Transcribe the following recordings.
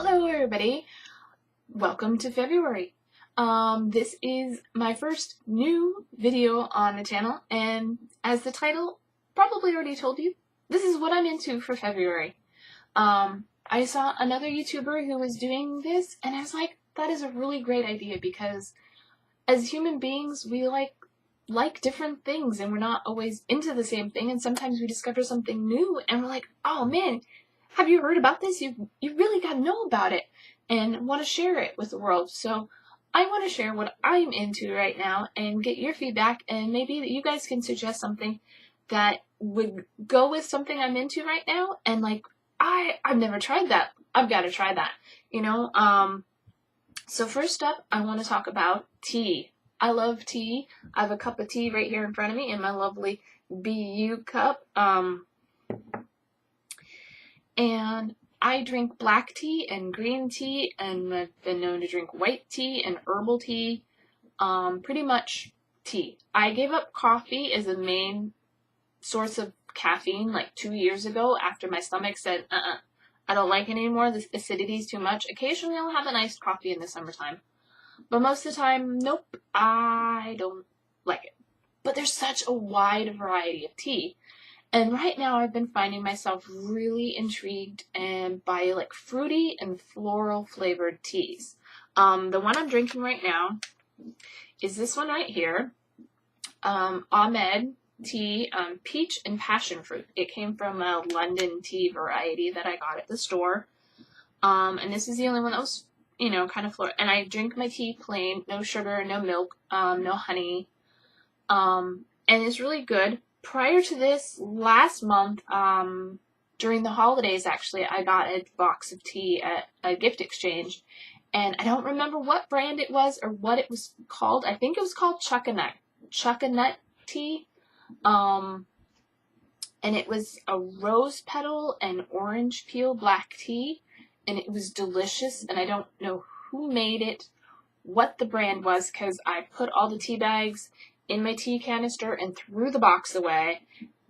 Hello everybody, welcome to February. This is my first new video on the channel, and as the title probably already told you, this is what I'm into for February. I saw another YouTuber who was doing this, and I was like, that is a really great idea, because as human beings, we like different things, and we're not always into the same thing, and sometimes we discover something new, and we're like, oh man, have you heard about this? You really got to know about it and want to share it with the world. So I want to share what I'm into right now and get your feedback, and maybe you guys can suggest something that would go with something I'm into right now, and like I've never tried that. I've got to try that, you know? So first up, I want to talk about tea. I love tea. I have a cup of tea right here in front of me in my lovely BU cup. And I drink black tea and green tea, and I've been known to drink white tea and herbal tea. Pretty much tea. I gave up coffee as a main source of caffeine like 2 years ago after my stomach said, I don't like it anymore. The acidity is too much. Occasionally I'll have an iced coffee in the summertime. But most of the time, nope, I don't like it. But there's such a wide variety of tea. And right now I've been finding myself really intrigued by like fruity and floral flavored teas. The one I'm drinking right now is this one right here, Ahmed tea, peach and passion fruit. It came from a London tea variety that I got at the store. And this is the only one that was, kind of floral. And I drink my tea plain, no sugar, no milk, no honey. And it's really good. Prior to this, last month, during the holidays, actually, I got a box of tea at a gift exchange, and I don't remember what brand it was or what it was called. I think it was called Chuckanut tea, and it was a rose petal and orange peel black tea, and it was delicious, and I don't know who made it, what the brand was, because I put all the tea bags in my tea canister and threw the box away,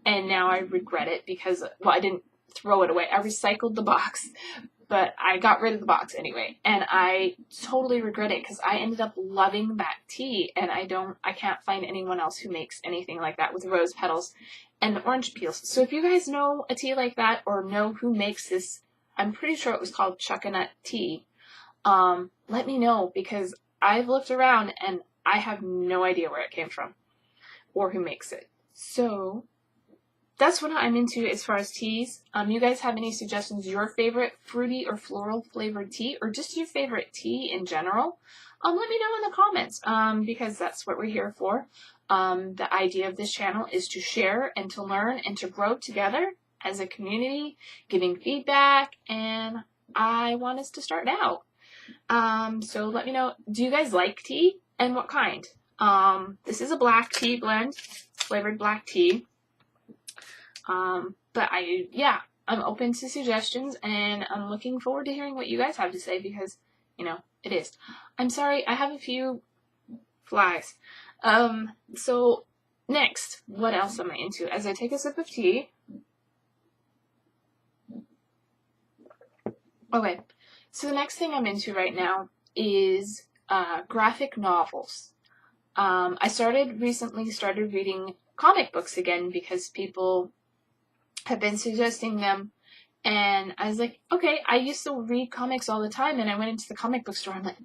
and now I regret it because, well, I didn't throw it away. I recycled the box, but I got rid of the box anyway, and I totally regret it because I ended up loving that tea, and I can't find anyone else who makes anything like that with rose petals and orange peels. So if you guys know a tea like that or know who makes this, I'm pretty sure it was called Chuckanut tea, let me know, because I've looked around and I have no idea where it came from or who makes it. So that's what I'm into as far as teas. You guys have any suggestions? Your favorite fruity or floral flavored tea, or just your favorite tea in general? Let me know in the comments, because that's what we're here for. The idea of this channel is to share and to learn and to grow together as a community, giving feedback, and I want us to start out. So let me know, do you guys like tea, and what kind? This is a black tea blend, flavored black tea. But I'm open to suggestions, and I'm looking forward to hearing what you guys have to say, because, it is. I'm sorry, I have a few flies. So next, what else am I into? As I take a sip of tea. Okay, so the next thing I'm into right now is graphic novels. I recently started reading comic books again because people have been suggesting them, and I was like, okay, I used to read comics all the time, and I went into the comic book store, and I'm like,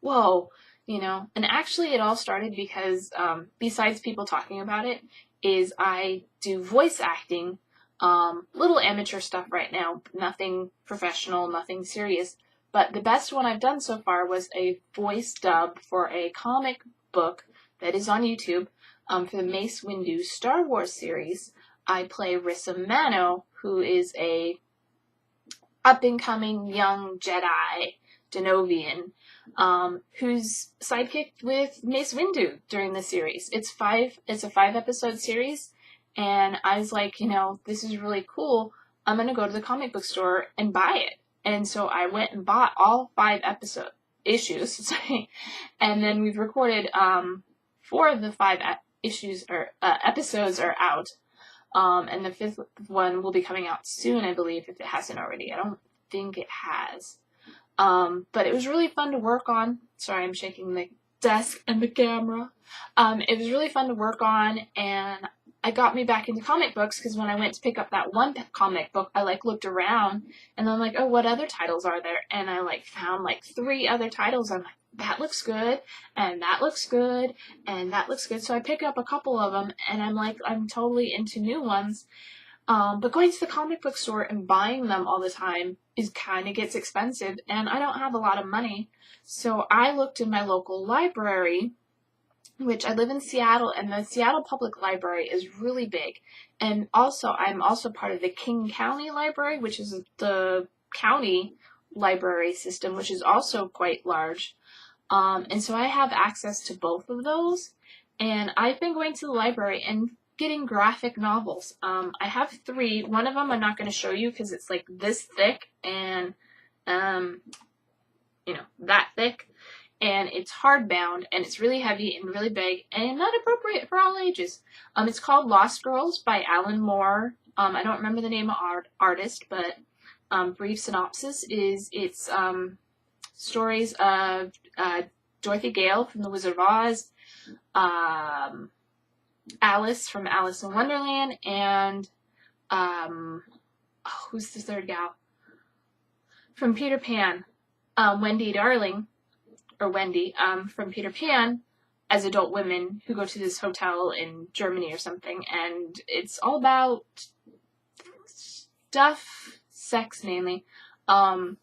whoa, and actually it all started because, besides people talking about it, is I do voice acting, little amateur stuff right now, nothing professional, nothing serious, but the best one I've done so far was a voice dub for a comic book that is on YouTube, for the Mace Windu Star Wars series. I play Rissa Mano, who is a up-and-coming young Jedi Denovian, who's sidekicked with Mace Windu during the series. It's a 5-episode series, and I was like, this is really cool. I'm gonna go to the comic book store and buy it. And so I went and bought all 5 issues, and then we've recorded 4 of the 5 episodes are out, and the 5th one will be coming out soon, I believe, if it hasn't already. I don't think it has. But it was really fun to work on. Sorry, I'm shaking the desk and the camera. It was really fun to work on, and it got me back into comic books, because when I went to pick up that one comic book, I looked around, and I'm like, oh, what other titles are there? And I found 3 other titles. I'm like, that looks good, and that looks good, and that looks good. So I pick up a couple of them, and I'm totally into new ones. But going to the comic book store and buying them all the time kind of gets expensive, and I don't have a lot of money. So I looked in my local library, which I live in Seattle, and the Seattle Public Library is really big. And also, I'm also part of the King County Library, which is the county library system, which is also quite large. And so I have access to both of those. And I've been going to the library and getting graphic novels. I have 3. One of them I'm not going to show you because it's this thick and, that thick. And it's hardbound, and it's really heavy and really big, and not appropriate for all ages. It's called Lost Girls by Alan Moore. I don't remember the name of artist, but brief synopsis is it's stories of Dorothy Gale from The Wizard of Oz, Alice from Alice in Wonderland, and who's the third gal? From Peter Pan, Wendy Darling. Or Wendy, from Peter Pan, as adult women who go to this hotel in Germany or something, and it's all about stuff, sex mainly. But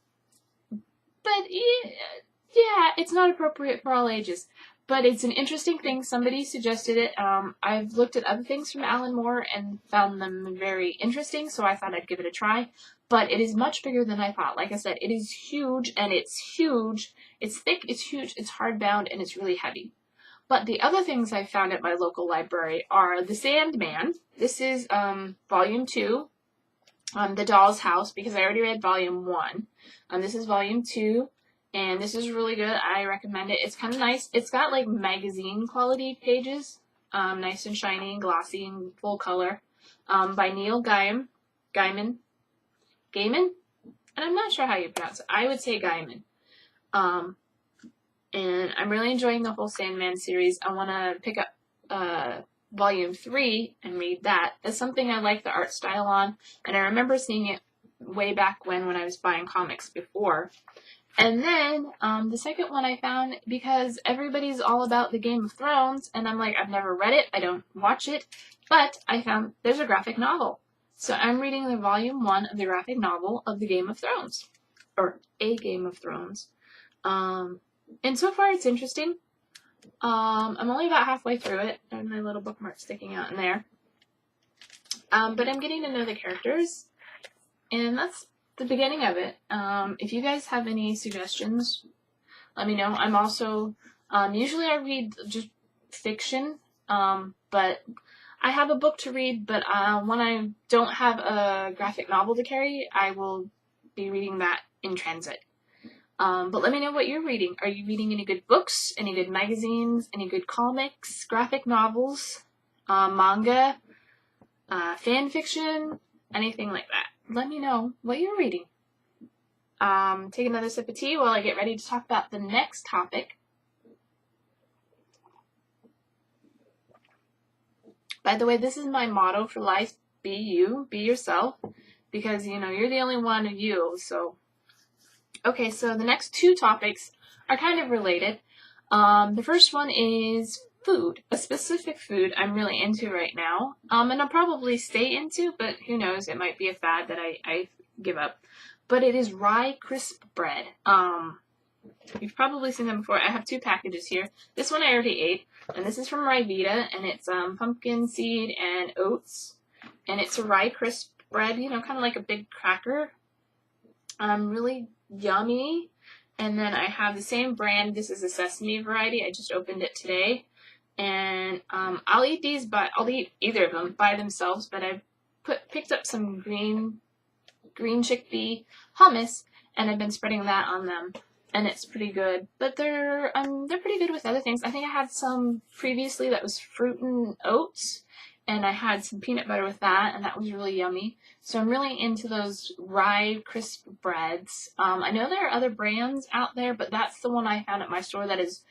yeah, it's not appropriate for all ages. But it's an interesting thing. Somebody suggested it. I've looked at other things from Alan Moore and found them very interesting, so I thought I'd give it a try. But it is much bigger than I thought. Like I said, it is huge, and it's huge. It's thick, it's huge, it's hardbound, and it's really heavy. But the other things I found at my local library are The Sandman. This is Volume 2, The Doll's House, because I already read Volume 1. This is Volume 2, and this is really good. I recommend it. It's kind of nice. It's got magazine quality pages, nice and shiny and glossy and full color, by Neil Gaiman. Gaiman? And I'm not sure how you pronounce it. I would say Gaiman. And I'm really enjoying the whole Sandman series. I want to pick up Volume 3 and read that. It's something I like the art style on, and I remember seeing it way back when I was buying comics before. And then the second one I found, because everybody's all about the Game of Thrones, and I'm like, I've never read it, I don't watch it, but I found there's a graphic novel. So I'm reading the Volume 1 of the graphic novel of the Game of Thrones, or A Game of Thrones. And so far it's interesting. I'm only about halfway through it, and my little bookmark sticking out in there. But I'm getting to know the characters, and that's the beginning of it. If you guys have any suggestions, let me know. I'm also, usually I read just fiction, but I have a book to read, but when I don't have a graphic novel to carry, I will be reading that in transit. But let me know what you're reading. Are you reading any good books, any good magazines, any good comics, graphic novels, manga, fan fiction, anything like that? Let me know what you're reading. Take another sip of tea while I get ready to talk about the next topic. By the way, this is my motto for life. Be you, be yourself, because, you're the only one of you, so. Okay, so the next 2 topics are kind of related. The first one is food, a specific food I'm really into right now, and I'll probably stay into, but who knows, it might be a fad that I give up. But it is rye crisp bread. You've probably seen them before. I have 2 packages here. This one I already ate, and this is from Ryvita, and it's pumpkin seed and oats, and it's a rye crisp bread, kind of like a big cracker. Really yummy. And then I have the same brand. This is a sesame variety. I just opened it today, and I'll eat either of them by themselves. But I've picked up some green chickpea hummus, and I've been spreading that on them, and it's pretty good. But they're pretty good with other things. I think I had some previously that was fruit and oats, and I had some peanut butter with that, and that was really yummy. So I'm really into those rye crisp breads. I know there are other brands out there, but that's the one I found at my store that is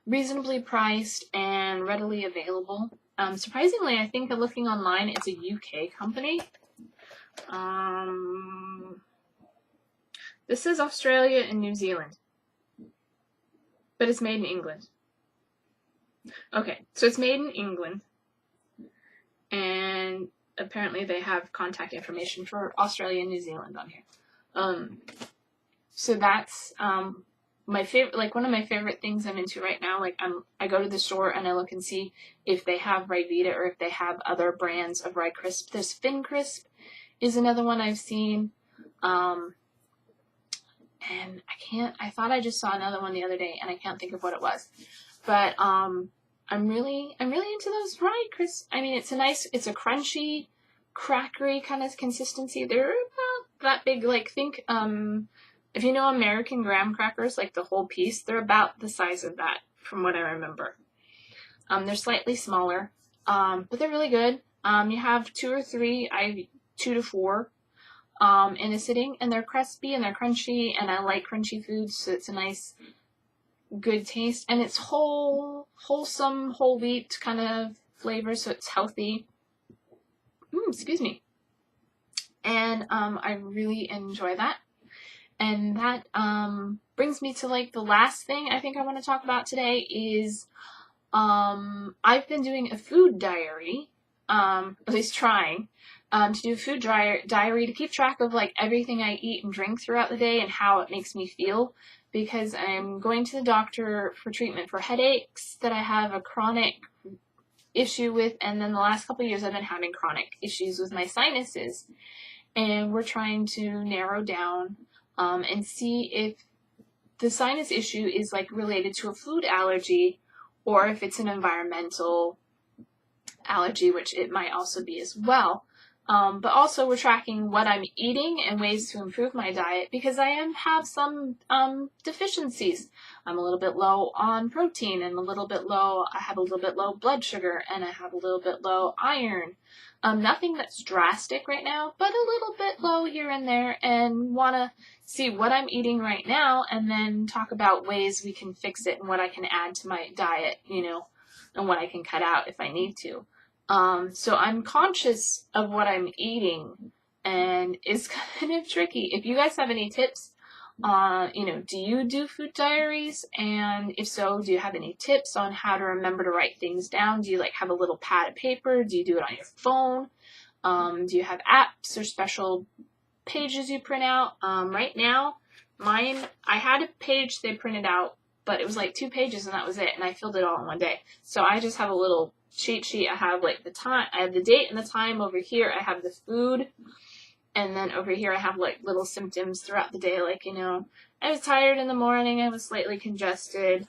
reasonably priced and readily available. Surprisingly, I think looking online, it's a UK company. This is Australia and New Zealand, but it's made in England. Okay, so it's made in England, and apparently they have contact information for Australia and New Zealand on here. So that's my favorite, like one of my favorite things I'm into right now. Like I go to the store and I look and see if they have Ryvita or if they have other brands of Rye Crisp. This Fin Crisp is another one I've seen. And I thought I just saw another one the other day and I can't think of what it was. But I'm really into those Rye Crisp. I mean, it's a crunchy, crackery kind of consistency. They're about that big, like, think, if you know American graham crackers, like the whole piece, they're about the size of that, from what I remember. They're slightly smaller, but they're really good. You have 2 or 3, I have 2 to 4, in a sitting, and they're crispy and they're crunchy, and I like crunchy foods, so it's a nice, good taste, and it's wholesome, whole wheat kind of flavor, so it's healthy. Excuse me. And I really enjoy that. And that brings me to like the last thing I think I want to talk about today is I've been doing a food diary, at least trying to do a food diary to keep track of like everything I eat and drink throughout the day and how it makes me feel, because I'm going to the doctor for treatment for headaches that I have a chronic issue with, and then the last couple of years I've been having chronic issues with my sinuses, and we're trying to narrow down and see if the sinus issue is like related to a food allergy or if it's an environmental allergy, which it might also be as well. But also we're tracking what I'm eating and ways to improve my diet, because I have some deficiencies. I'm a little bit low on protein and I have a little bit low blood sugar, and I have a little bit low iron. Nothing that's drastic right now, but a little bit low here and there, and want to see what I'm eating right now and then talk about ways we can fix it and what I can add to my diet, and what I can cut out if I need to. So I'm conscious of what I'm eating, and it's kind of tricky. If you guys have any tips, do you do food diaries? And if so, do you have any tips on how to remember to write things down? Do you like have a little pad of paper? Do you do it on your phone? Do you have apps or special pages you print out? Right now, mine, I had a page they printed out, but it was like 2 pages and that was it. And I filled it all in one day. So I just have a little cheat sheet. I have like the time, I have the date and the time over here. I have the food, and then over here I have like little symptoms throughout the day, like, I was tired in the morning, I was slightly congested,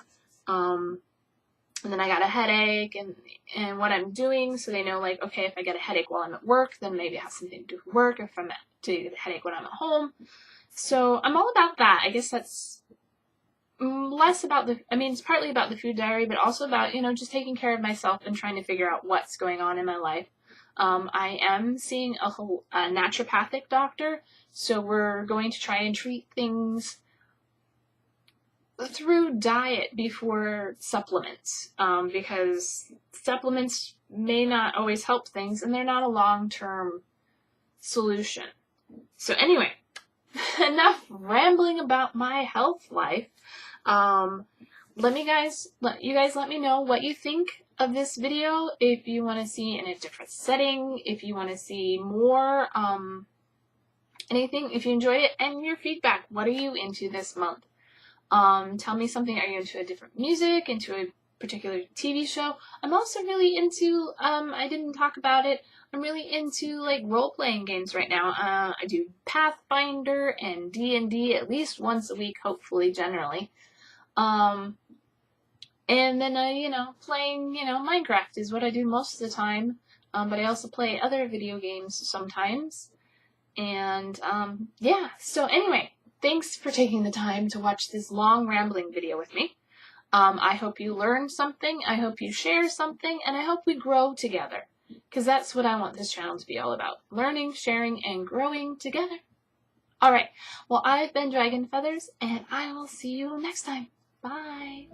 and then I got a headache, and what I'm doing, so they know, like, okay, if I get a headache while I'm at work, then maybe I have something to do for work, if I'm to get a headache when I'm at home. So I'm all about that. I guess that's less about it's partly about the food diary, but also about, just taking care of myself and trying to figure out what's going on in my life. I am seeing a naturopathic doctor, so we're going to try and treat things through diet before supplements, because supplements may not always help things, and they're not a long-term solution. So anyway, enough rambling about my health life. Let you guys let me know what you think of this video. If you want to see in a different setting, if you want to see more, anything, if you enjoyed it, and your feedback. What are you into this month? Tell me something. Are you into a different music, into a particular TV show? I'm also really into, I didn't talk about it, I'm really into like role-playing games right now. I do Pathfinder and D&D at least once a week, hopefully, generally. And then playing, Minecraft is what I do most of the time. But I also play other video games sometimes. And, yeah. So anyway, thanks for taking the time to watch this long rambling video with me. I hope you learned something. I hope you share something, and I hope we grow together. because that's what I want this channel to be all about. Learning, sharing, and growing together. Alright, well, I've been Dragon Feathers, and I will see you next time. Bye!